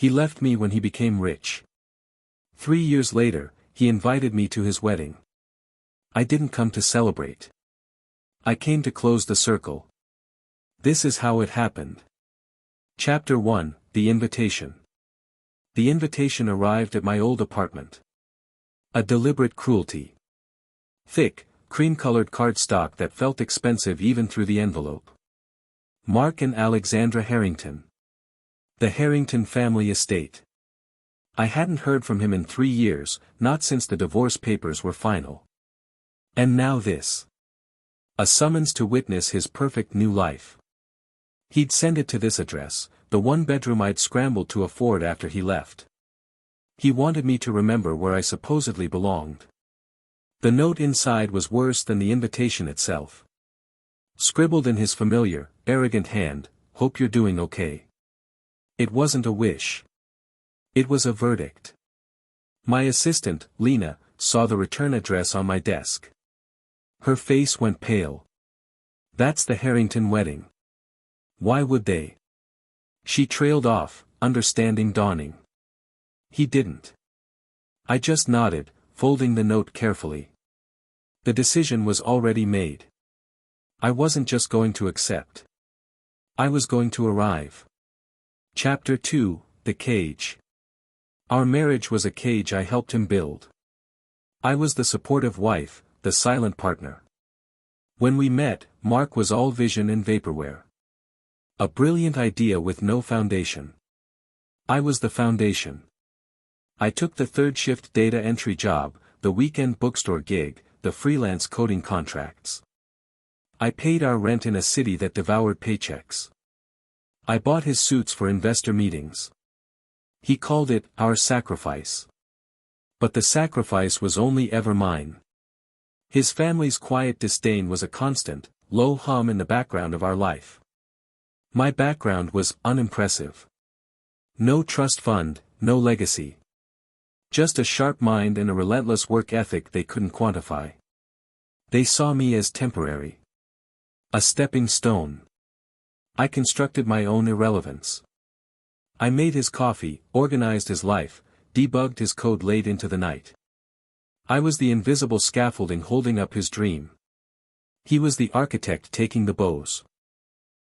He left me when he became rich. 3 years later, he invited me to his wedding. I didn't come to celebrate. I came to close the circle. This is how it happened. Chapter 1, The Invitation. The invitation arrived at my old apartment. A deliberate cruelty. Thick, cream-colored cardstock that felt expensive even through the envelope. Mark and Alexandra Harrington. The Harrington family estate. I hadn't heard from him in 3 years, not since the divorce papers were final. And now this. A summons to witness his perfect new life. He'd send it to this address, the one bedroom I'd scrambled to afford after he left. He wanted me to remember where I supposedly belonged. The note inside was worse than the invitation itself. Scribbled in his familiar, arrogant hand, "Hope you're doing okay." It wasn't a wish. It was a verdict. My assistant, Lena, saw the return address on my desk. Her face went pale. That's the Harrington wedding. Why would they? She trailed off, understanding dawning. He didn't. I just nodded, folding the note carefully. The decision was already made. I wasn't just going to accept. I was going to arrive. Chapter 2, The Cage. Our marriage was a cage I helped him build. I was the supportive wife, the silent partner. When we met, Mark was all vision and vaporware. A brilliant idea with no foundation. I was the foundation. I took the third-shift data entry job, the weekend bookstore gig, the freelance coding contracts. I paid our rent in a city that devoured paychecks. I bought his suits for investor meetings. He called it our sacrifice. But the sacrifice was only ever mine. His family's quiet disdain was a constant, low hum in the background of our life. My background was unimpressive. No trust fund, no legacy. Just a sharp mind and a relentless work ethic they couldn't quantify. They saw me as temporary. A stepping stone. I constructed my own irrelevance. I made his coffee, organized his life, debugged his code late into the night. I was the invisible scaffolding holding up his dream. He was the architect taking the bows.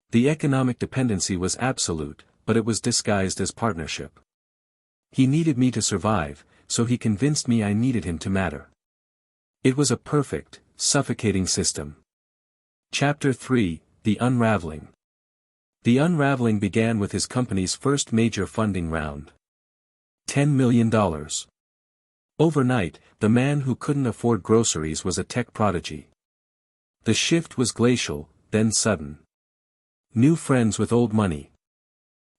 The economic dependency was absolute, but it was disguised as partnership. He needed me to survive, so he convinced me I needed him to matter. It was a perfect, suffocating system. Chapter 3, The Unraveling. The unraveling began with his company's first major funding round. $10 million. Overnight, the man who couldn't afford groceries was a tech prodigy. The shift was glacial, then sudden. New friends with old money.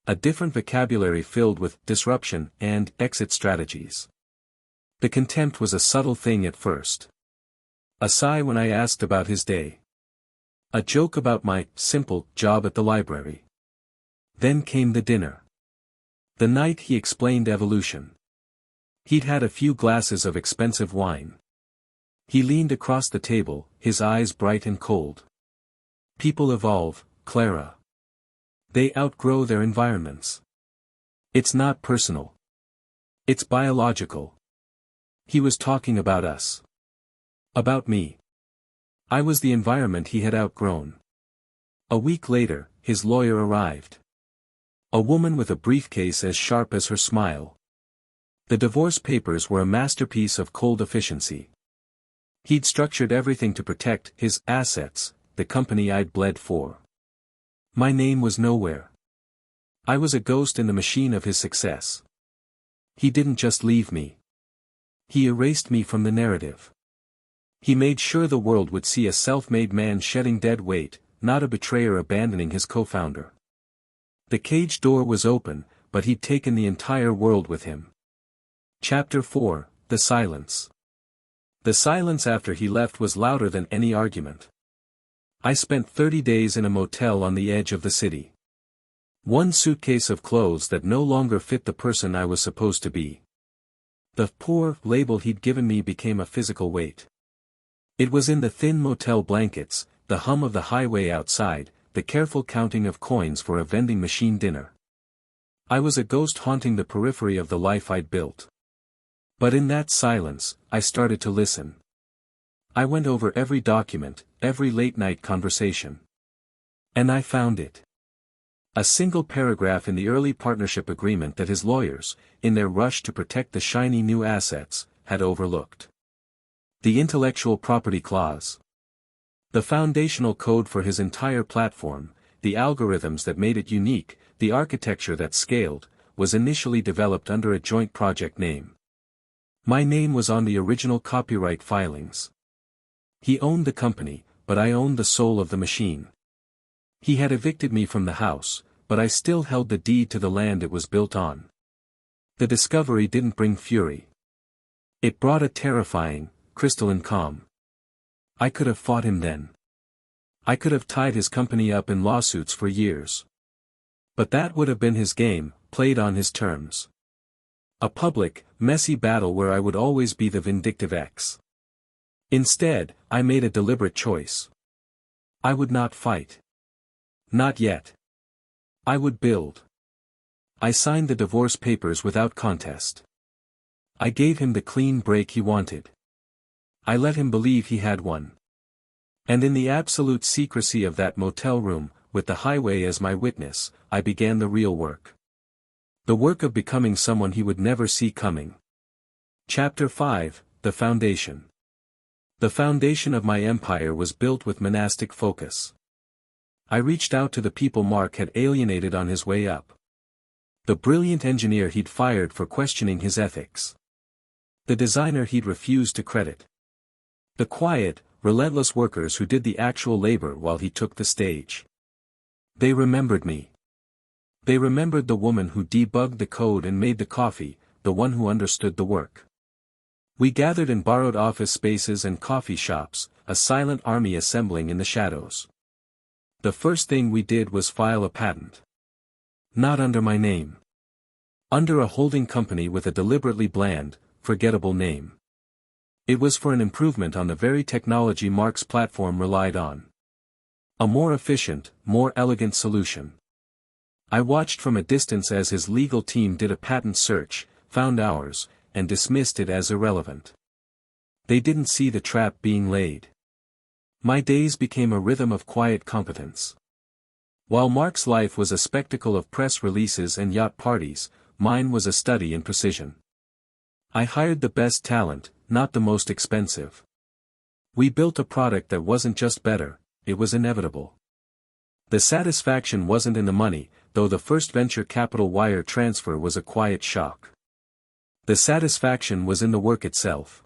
A different vocabulary filled with disruption and exit strategies. The contempt was a subtle thing at first. A sigh when I asked about his day. A joke about my simple job at the library. Then came the dinner. The night he explained evolution. He'd had a few glasses of expensive wine. He leaned across the table, his eyes bright and cold. People evolve, Clara. They outgrow their environments. It's not personal. It's biological. He was talking about us. About me. I was the environment he had outgrown. A week later, his lawyer arrived. A woman with a briefcase as sharp as her smile. The divorce papers were a masterpiece of cold efficiency. He'd structured everything to protect his assets, the company I'd bled for. My name was nowhere. I was a ghost in the machine of his success. He didn't just leave me. He erased me from the narrative. He made sure the world would see a self-made man shedding dead weight, not a betrayer abandoning his co-founder. The cage door was open, but he'd taken the entire world with him. Chapter 4, The Silence. The silence after he left was louder than any argument. I spent 30 days in a motel on the edge of the city. One suitcase of clothes that no longer fit the person I was supposed to be. The poor label he'd given me became a physical weight. It was in the thin motel blankets, the hum of the highway outside, the careful counting of coins for a vending machine dinner. I was a ghost haunting the periphery of the life I'd built. But in that silence, I started to listen. I went over every document, every late-night conversation. And I found it. A single paragraph in the early partnership agreement that his lawyers, in their rush to protect the shiny new assets, had overlooked. The intellectual property clause. The foundational code for his entire platform, the algorithms that made it unique, the architecture that scaled, was initially developed under a joint project name. My name was on the original copyright filings. He owned the company, but I owned the soul of the machine. He had evicted me from the house, but I still held the deed to the land it was built on. The discovery didn't bring fury. It brought a terrifying, crystalline calm. I could have fought him then. I could have tied his company up in lawsuits for years. But that would have been his game, played on his terms. A public, messy battle where I would always be the vindictive ex. Instead, I made a deliberate choice. I would not fight. Not yet. I would build. I signed the divorce papers without contest. I gave him the clean break he wanted. I let him believe he had one. And in the absolute secrecy of that motel room, with the highway as my witness, I began the real work. The work of becoming someone he would never see coming. Chapter 5, The Foundation. The foundation of my empire was built with monastic focus. I reached out to the people Mark had alienated on his way up. The brilliant engineer he'd fired for questioning his ethics. The designer he'd refused to credit. The quiet, relentless workers who did the actual labor while he took the stage. They remembered me. They remembered the woman who debugged the code and made the coffee, the one who understood the work. We gathered in borrowed office spaces and coffee shops, a silent army assembling in the shadows. The first thing we did was file a patent. Not under my name. Under a holding company with a deliberately bland, forgettable name. It was for an improvement on the very technology Mark's platform relied on. A more efficient, more elegant solution. I watched from a distance as his legal team did a patent search, found ours, and dismissed it as irrelevant. They didn't see the trap being laid. My days became a rhythm of quiet competence. While Mark's life was a spectacle of press releases and yacht parties, mine was a study in precision. I hired the best talent, not the most expensive. We built a product that wasn't just better, it was inevitable. The satisfaction wasn't in the money, though the first venture capital wire transfer was a quiet shock. The satisfaction was in the work itself.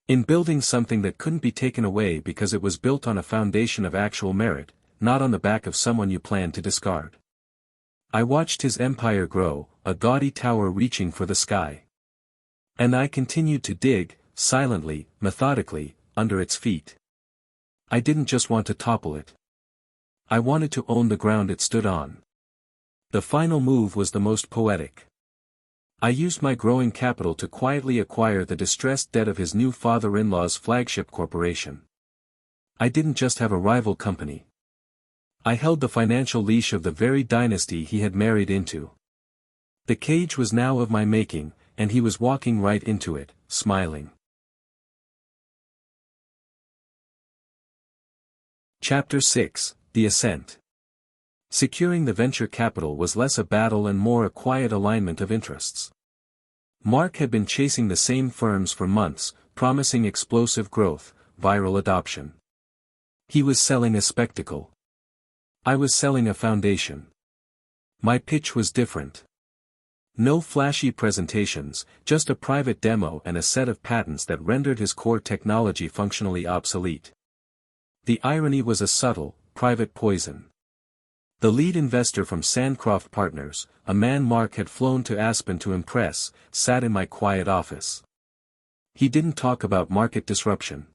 In building something that couldn't be taken away because it was built on a foundation of actual merit, not on the back of someone you planned to discard. I watched his empire grow, a gaudy tower reaching for the sky. And I continued to dig, silently, methodically, under its feet. I didn't just want to topple it. I wanted to own the ground it stood on. The final move was the most poetic. I used my growing capital to quietly acquire the distressed debt of his new father-in-law's flagship corporation. I didn't just have a rival company. I held the financial leash of the very dynasty he had married into. The cage was now of my making, and he was walking right into it, smiling. Chapter 6, The Ascent. Securing the venture capital was less a battle and more a quiet alignment of interests. Mark had been chasing the same firms for months, promising explosive growth, viral adoption. He was selling a spectacle. I was selling a foundation. My pitch was different. No flashy presentations, just a private demo and a set of patents that rendered his core technology functionally obsolete. The irony was a subtle, private poison. The lead investor from Sandcroft Partners, a man Mark had flown to Aspen to impress, sat in my quiet office. He didn't talk about market disruption.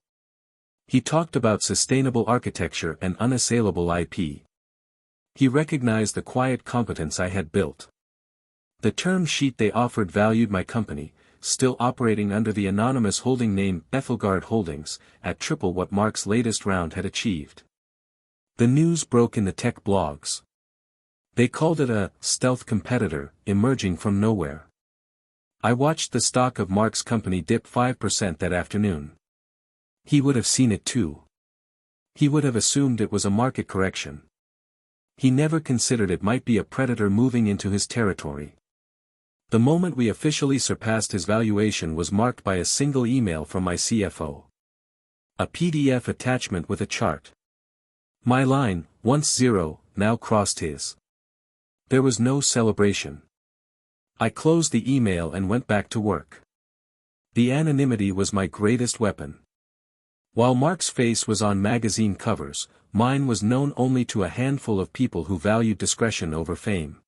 He talked about sustainable architecture and unassailable IP. He recognized the quiet competence I had built. The term sheet they offered valued my company, still operating under the anonymous holding name Ethelgard Holdings, at triple what Mark's latest round had achieved. The news broke in the tech blogs. They called it a stealth competitor, emerging from nowhere. I watched the stock of Mark's company dip 5% that afternoon. He would have seen it too. He would have assumed it was a market correction. He never considered it might be a predator moving into his territory. The moment we officially surpassed his valuation was marked by a single email from my CFO. A PDF attachment with a chart. My line, once zero, now crossed his. There was no celebration. I closed the email and went back to work. The anonymity was my greatest weapon. While Mark's face was on magazine covers, mine was known only to a handful of people who valued discretion over fame.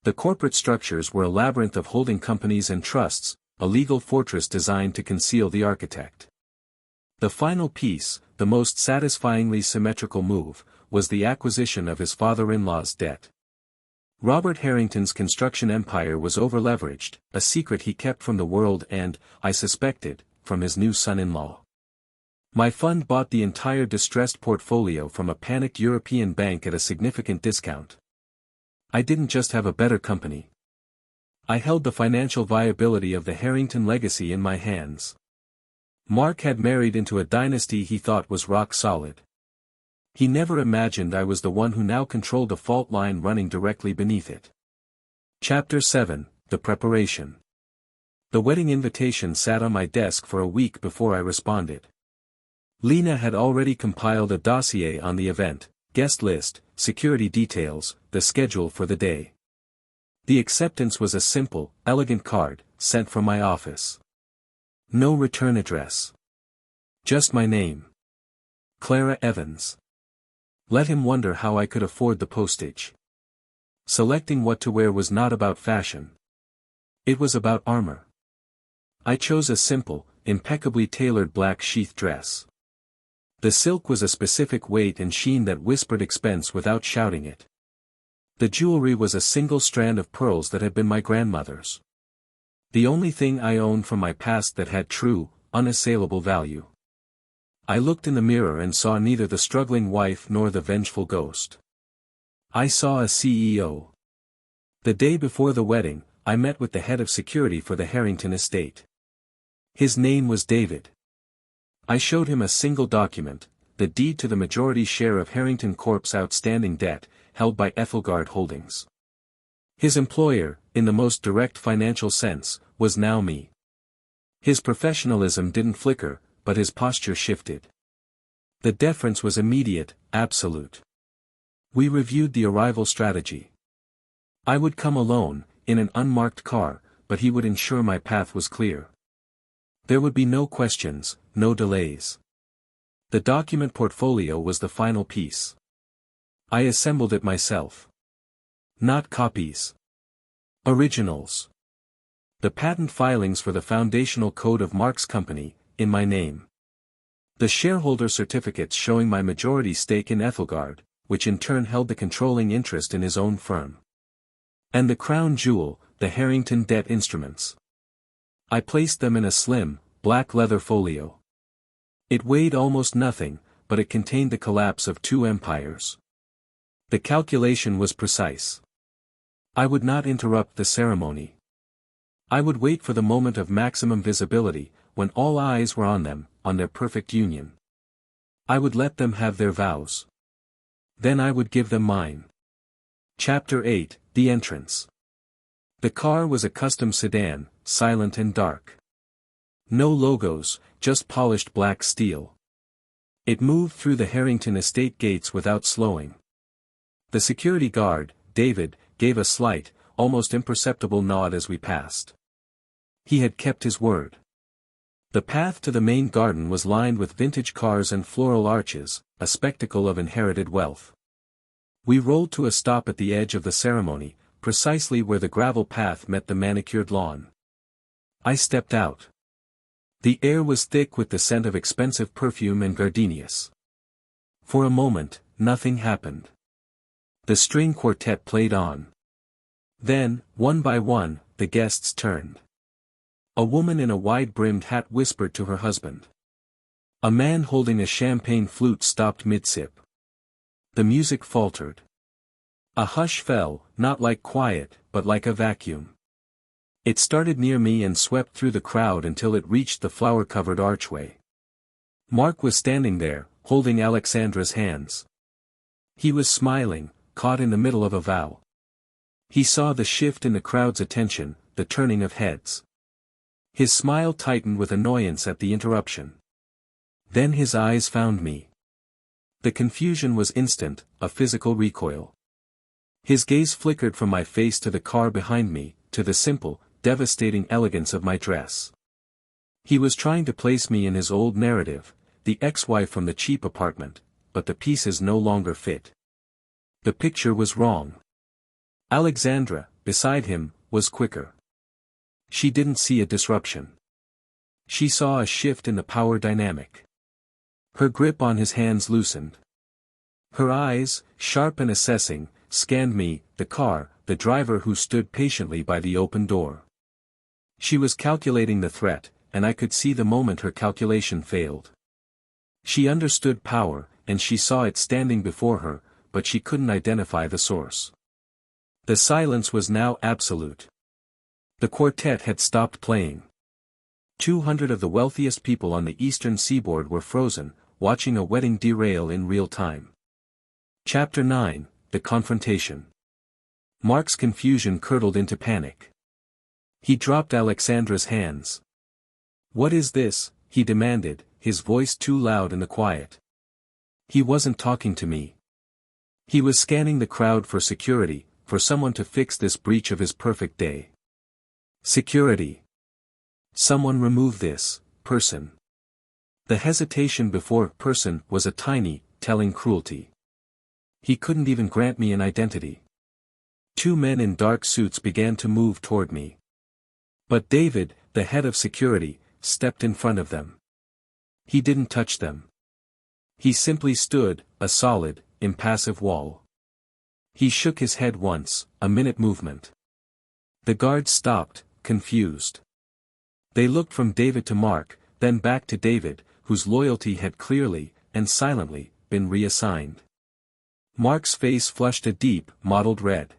The corporate structures were a labyrinth of holding companies and trusts, a legal fortress designed to conceal the architect. The final piece, the most satisfyingly symmetrical move, was the acquisition of his father-in-law's debt. Robert Harrington's construction empire was overleveraged, a secret he kept from the world and, I suspected, from his new son-in-law. My fund bought the entire distressed portfolio from a panicked European bank at a significant discount. I didn't just have a better company. I held the financial viability of the Harrington legacy in my hands. Mark had married into a dynasty he thought was rock solid. He never imagined I was the one who now controlled the fault line running directly beneath it. Chapter 7, The Preparation. The wedding invitation sat on my desk for a week before I responded. Lena had already compiled a dossier on the event, guest list, security details, the schedule for the day. The acceptance was a simple, elegant card, sent from my office. No return address. Just my name. Clara Evans. Let him wonder how I could afford the postage. Selecting what to wear was not about fashion. It was about armor. I chose a simple, impeccably tailored black sheath dress. The silk was a specific weight and sheen that whispered expense without shouting it. The jewelry was a single strand of pearls that had been my grandmother's. The only thing I owned from my past that had true, unassailable value. I looked in the mirror and saw neither the struggling wife nor the vengeful ghost. I saw a CEO. The day before the wedding, I met with the head of security for the Harrington estate. His name was David. I showed him a single document, the deed to the majority share of Harrington Corp's outstanding debt, held by Ethelgard Holdings. His employer, in the most direct financial sense, was now me. His professionalism didn't flicker, but his posture shifted. The deference was immediate, absolute. We reviewed the arrival strategy. I would come alone, in an unmarked car, but he would ensure my path was clear. There would be no questions, no delays. The document portfolio was the final piece. I assembled it myself. Not copies. Originals. The patent filings for the foundational code of Mark's company, in my name. The shareholder certificates showing my majority stake in Ethelgard, which in turn held the controlling interest in his own firm. And the crown jewel, the Harrington debt instruments. I placed them in a slim, black leather folio. It weighed almost nothing, but it contained the collapse of two empires. The calculation was precise. I would not interrupt the ceremony. I would wait for the moment of maximum visibility, when all eyes were on them, on their perfect union. I would let them have their vows. Then I would give them mine. Chapter 8, The Entrance. The car was a custom sedan, silent and dark. No logos, just polished black steel. It moved through the Harrington estate gates without slowing. The security guard, David, gave a slight, almost imperceptible nod as we passed. He had kept his word. The path to the main garden was lined with vintage cars and floral arches, a spectacle of inherited wealth. We rolled to a stop at the edge of the ceremony, precisely where the gravel path met the manicured lawn. I stepped out. The air was thick with the scent of expensive perfume and gardenias. For a moment, nothing happened. The string quartet played on. Then, one by one, the guests turned. A woman in a wide-brimmed hat whispered to her husband. A man holding a champagne flute stopped mid-sip. The music faltered. A hush fell, not like quiet, but like a vacuum. It started near me and swept through the crowd until it reached the flower-covered archway. Mark was standing there, holding Alexandra's hands. He was smiling, caught in the middle of a vow. He saw the shift in the crowd's attention, the turning of heads. His smile tightened with annoyance at the interruption. Then his eyes found me. The confusion was instant, a physical recoil. His gaze flickered from my face to the car behind me, to the simple, devastating elegance of my dress. He was trying to place me in his old narrative, the ex-wife from the cheap apartment, but the pieces no longer fit. The picture was wrong. Alexandra, beside him, was quicker. She didn't see a disruption. She saw a shift in the power dynamic. Her grip on his hands loosened. Her eyes, sharp and assessing, scanned me, the car, the driver who stood patiently by the open door. She was calculating the threat, and I could see the moment her calculation failed. She understood power, and she saw it standing before her, but she couldn't identify the source. The silence was now absolute. The quartet had stopped playing. 200 of the wealthiest people on the eastern seaboard were frozen, watching a wedding derail in real time. Chapter 9, The Confrontation. Mark's confusion curdled into panic. He dropped Alexandra's hands. "What is this?" he demanded, his voice too loud in the quiet. He wasn't talking to me. He was scanning the crowd for security, for someone to fix this breach of his perfect day. Security. Someone remove this person. The hesitation before person was a tiny, telling cruelty. He couldn't even grant me an identity. 2 men in dark suits began to move toward me. But David, the head of security, stepped in front of them. He didn't touch them. He simply stood, a solid, impassive wall. He shook his head once, a minute movement. The guards stopped, confused. They looked from David to Mark, then back to David, whose loyalty had clearly, and silently, been reassigned. Mark's face flushed a deep, mottled red.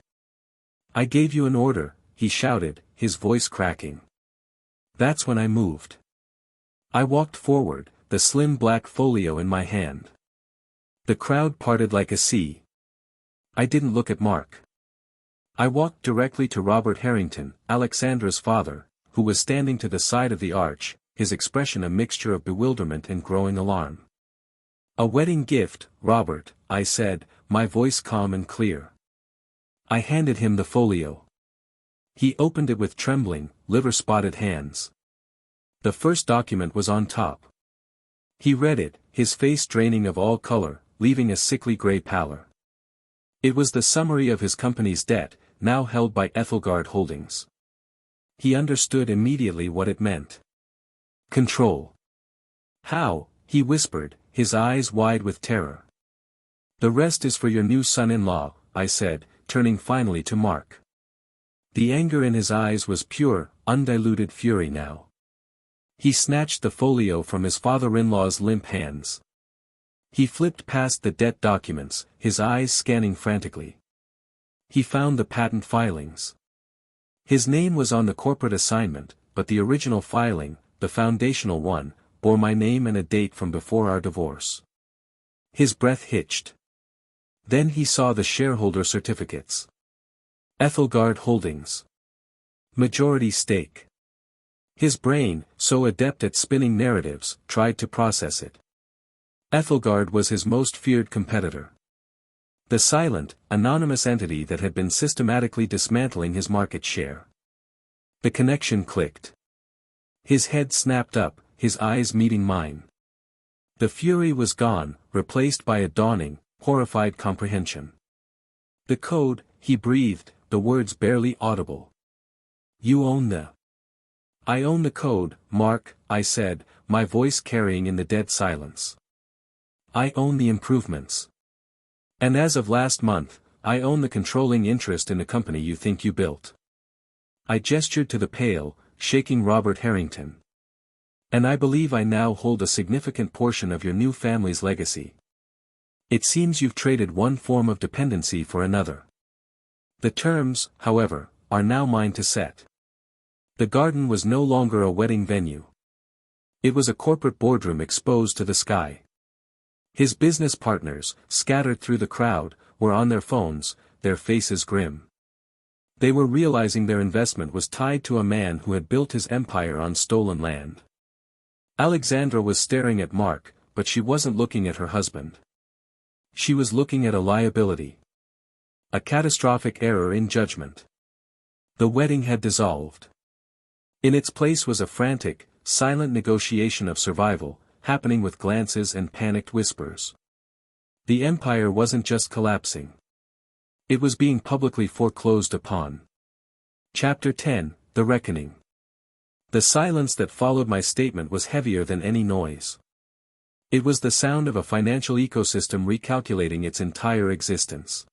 "I gave you an order," he shouted, his voice cracking. That's when I moved. I walked forward, the slim black folio in my hand. The crowd parted like a sea. I didn't look at Mark. I walked directly to Robert Harrington, Alexandra's father, who was standing to the side of the arch, his expression a mixture of bewilderment and growing alarm. "A wedding gift, Robert," I said, my voice calm and clear. I handed him the folio. He opened it with trembling, liver-spotted hands. The first document was on top. He read it, his face draining of all color, leaving a sickly gray pallor. It was the summary of his company's debt, now held by Ethelgard Holdings. He understood immediately what it meant. Control. "How?" he whispered, his eyes wide with terror. "The rest is for your new son-in-law," I said, turning finally to Mark. The anger in his eyes was pure, undiluted fury now. He snatched the folio from his father-in-law's limp hands. He flipped past the debt documents, his eyes scanning frantically. He found the patent filings. His name was on the corporate assignment, but the original filing, the foundational one, bore my name and a date from before our divorce. His breath hitched. Then he saw the shareholder certificates. Ethelgard Holdings. Majority stake. His brain, so adept at spinning narratives, tried to process it. Ethelgard was his most feared competitor. The silent, anonymous entity that had been systematically dismantling his market share. The connection clicked. His head snapped up, his eyes meeting mine. The fury was gone, replaced by a dawning, horrified comprehension. "The code," he breathed, the words barely audible. "You own the..." "I own the code, Mark," I said, my voice carrying in the dead silence. "I own the improvements. And as of last month, I own the controlling interest in the company you think you built." I gestured to the pale, shaking Robert Harrington. "And I believe I now hold a significant portion of your new family's legacy. It seems you've traded one form of dependency for another." The terms, however, are now mine to set. The garden was no longer a wedding venue. It was a corporate boardroom exposed to the sky. His business partners, scattered through the crowd, were on their phones, their faces grim. They were realizing their investment was tied to a man who had built his empire on stolen land. Alexandra was staring at Mark, but she wasn't looking at her husband. She was looking at a liability. A catastrophic error in judgment. The wedding had dissolved. In its place was a frantic, silent negotiation of survival, happening with glances and panicked whispers. The empire wasn't just collapsing. It was being publicly foreclosed upon. Chapter 10, The Reckoning. The silence that followed my statement was heavier than any noise. It was the sound of a financial ecosystem recalculating its entire existence.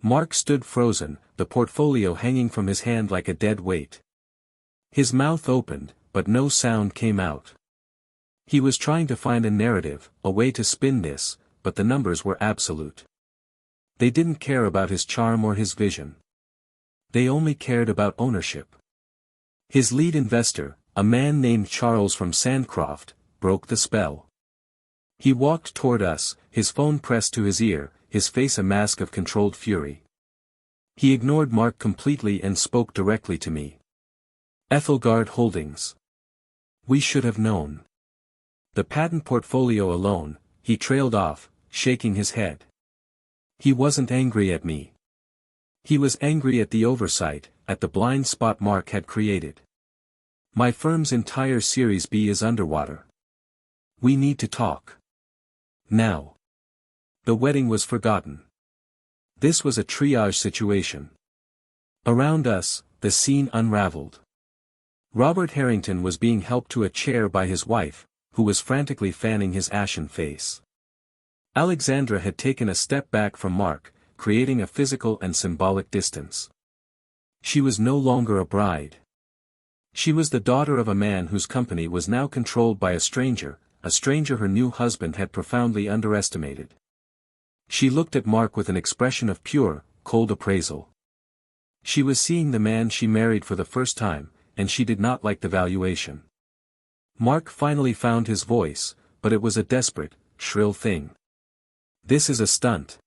Mark stood frozen, the portfolio hanging from his hand like a dead weight. His mouth opened, but no sound came out. He was trying to find a narrative, a way to spin this, but the numbers were absolute. They didn't care about his charm or his vision. They only cared about ownership. His lead investor, a man named Charles from Sandcroft, broke the spell. He walked toward us, his phone pressed to his ear, his face a mask of controlled fury. He ignored Mark completely and spoke directly to me. Ethelgard Holdings. We should have known. The patent portfolio alone, he trailed off, shaking his head. He wasn't angry at me. He was angry at the oversight, at the blind spot Mark had created. My firm's entire Series B is underwater. We need to talk. Now. The wedding was forgotten. This was a triage situation. Around us, the scene unraveled. Robert Harrington was being helped to a chair by his wife, who was frantically fanning his ashen face. Alexandra had taken a step back from Mark, creating a physical and symbolic distance. She was no longer a bride. She was the daughter of a man whose company was now controlled by a stranger her new husband had profoundly underestimated. She looked at Mark with an expression of pure, cold appraisal. She was seeing the man she married for the first time, and she did not like the valuation. Mark finally found his voice, but it was a desperate, shrill thing. This is a stunt.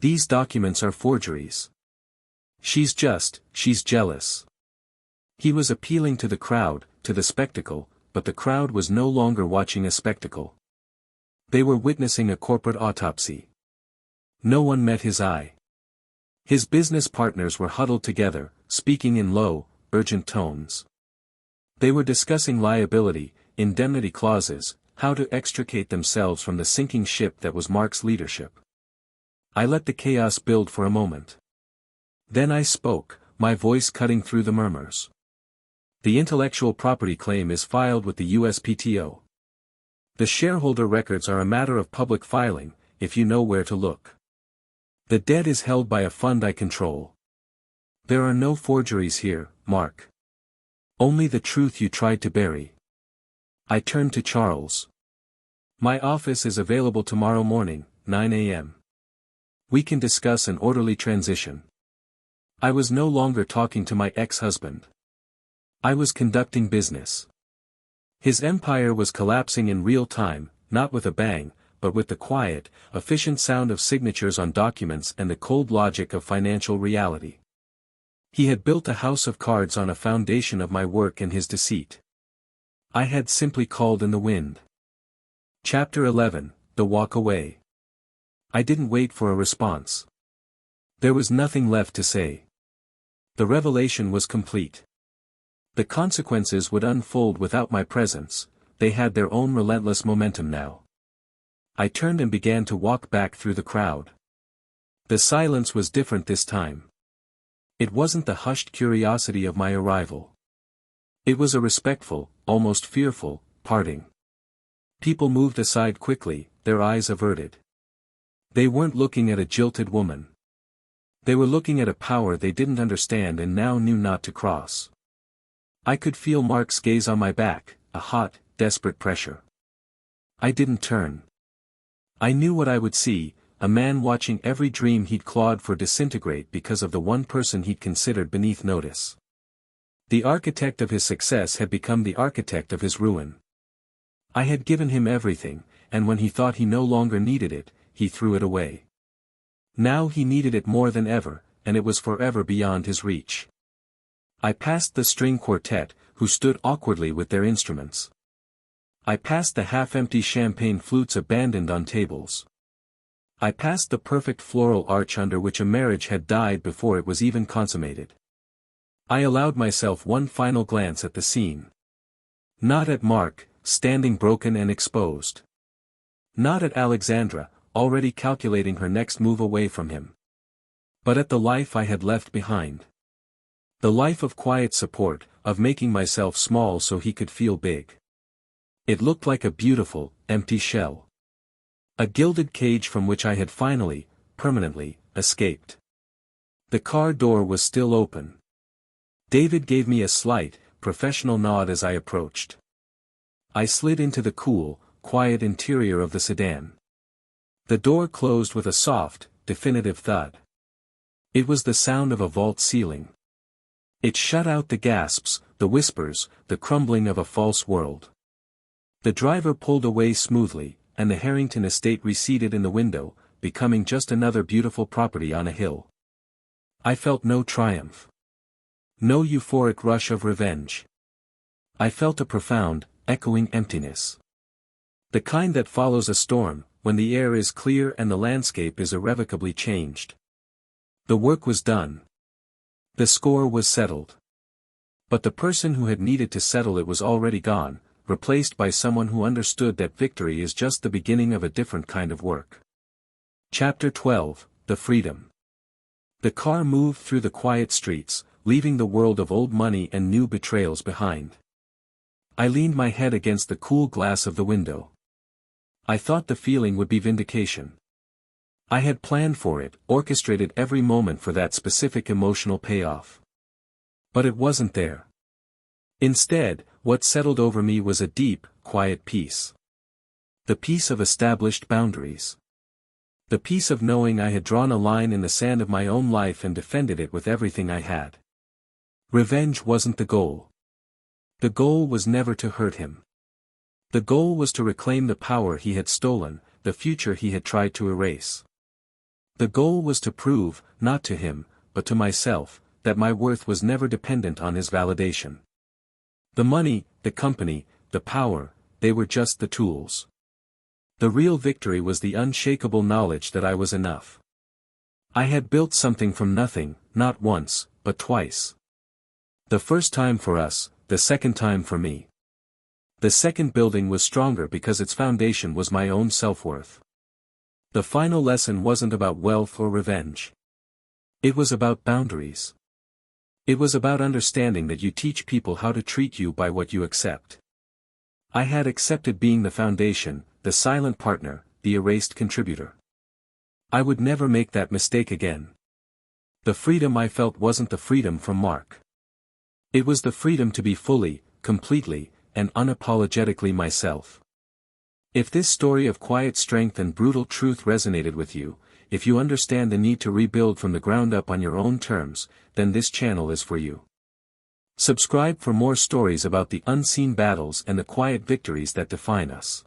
These documents are forgeries. She's jealous. He was appealing to the crowd, to the spectacle, but the crowd was no longer watching a spectacle. They were witnessing a corporate autopsy. No one met his eye. His business partners were huddled together, speaking in low, urgent tones. They were discussing liability, indemnity clauses, how to extricate themselves from the sinking ship that was Mark's leadership. I let the chaos build for a moment. Then I spoke, my voice cutting through the murmurs. The intellectual property claim is filed with the USPTO. The shareholder records are a matter of public filing, if you know where to look. The debt is held by a fund I control. There are no forgeries here, Mark. Only the truth you tried to bury. I turned to Charles. My office is available tomorrow morning, 9 a.m. We can discuss an orderly transition. I was no longer talking to my ex-husband. I was conducting business. His empire was collapsing in real time, not with a bang, but with the quiet, efficient sound of signatures on documents and the cold logic of financial reality. He had built a house of cards on a foundation of my work and his deceit. I had simply called in the wind. Chapter 11, The Walk Away. I didn't wait for a response. There was nothing left to say. The revelation was complete. The consequences would unfold without my presence, they had their own relentless momentum now. I turned and began to walk back through the crowd. The silence was different this time. It wasn't the hushed curiosity of my arrival. It was a respectful, almost fearful, parting. People moved aside quickly, their eyes averted. They weren't looking at a jilted woman. They were looking at a power they didn't understand and now knew not to cross. I could feel Mark's gaze on my back, a hot, desperate pressure. I didn't turn. I knew what I would see, a man watching every dream he'd clawed for disintegrate because of the one person he'd considered beneath notice. The architect of his success had become the architect of his ruin. I had given him everything, and when he thought he no longer needed it, he threw it away. Now he needed it more than ever, and it was forever beyond his reach. I passed the string quartet, who stood awkwardly with their instruments. I passed the half-empty champagne flutes abandoned on tables. I passed the perfect floral arch under which a marriage had died before it was even consummated. I allowed myself one final glance at the scene. Not at Mark, standing broken and exposed. Not at Alexandra, already calculating her next move away from him. But at the life I had left behind. The life of quiet support, of making myself small so he could feel big. It looked like a beautiful, empty shell. A gilded cage from which I had finally, permanently, escaped. The car door was still open. David gave me a slight, professional nod as I approached. I slid into the cool, quiet interior of the sedan. The door closed with a soft, definitive thud. It was the sound of a vault ceiling. It shut out the gasps, the whispers, the crumbling of a false world. The driver pulled away smoothly, and the Harrington estate receded in the window, becoming just another beautiful property on a hill. I felt no triumph. No euphoric rush of revenge. I felt a profound, echoing emptiness. The kind that follows a storm, when the air is clear and the landscape is irrevocably changed. The work was done. The score was settled. But the person who had needed to settle it was already gone, replaced by someone who understood that victory is just the beginning of a different kind of work. Chapter 12, The Freedom. The car moved through the quiet streets, leaving the world of old money and new betrayals behind. I leaned my head against the cool glass of the window. I thought the feeling would be vindication. I had planned for it, orchestrated every moment for that specific emotional payoff. But it wasn't there. Instead, what settled over me was a deep, quiet peace. The peace of established boundaries. The peace of knowing I had drawn a line in the sand of my own life and defended it with everything I had. Revenge wasn't the goal. The goal was never to hurt him. The goal was to reclaim the power he had stolen, the future he had tried to erase. The goal was to prove, not to him, but to myself, that my worth was never dependent on his validation. The money, the company, the power, they were just the tools. The real victory was the unshakable knowledge that I was enough. I had built something from nothing, not once, but twice. The first time for us, the second time for me. The second building was stronger because its foundation was my own self-worth. The final lesson wasn't about wealth or revenge. It was about boundaries. It was about understanding that you teach people how to treat you by what you accept. I had accepted being the foundation, the silent partner, the erased contributor. I would never make that mistake again. The freedom I felt wasn't the freedom from Mark. It was the freedom to be fully, completely, and unapologetically myself. If this story of quiet strength and brutal truth resonated with you, if you understand the need to rebuild from the ground up on your own terms, then this channel is for you. Subscribe for more stories about the unseen battles and the quiet victories that define us.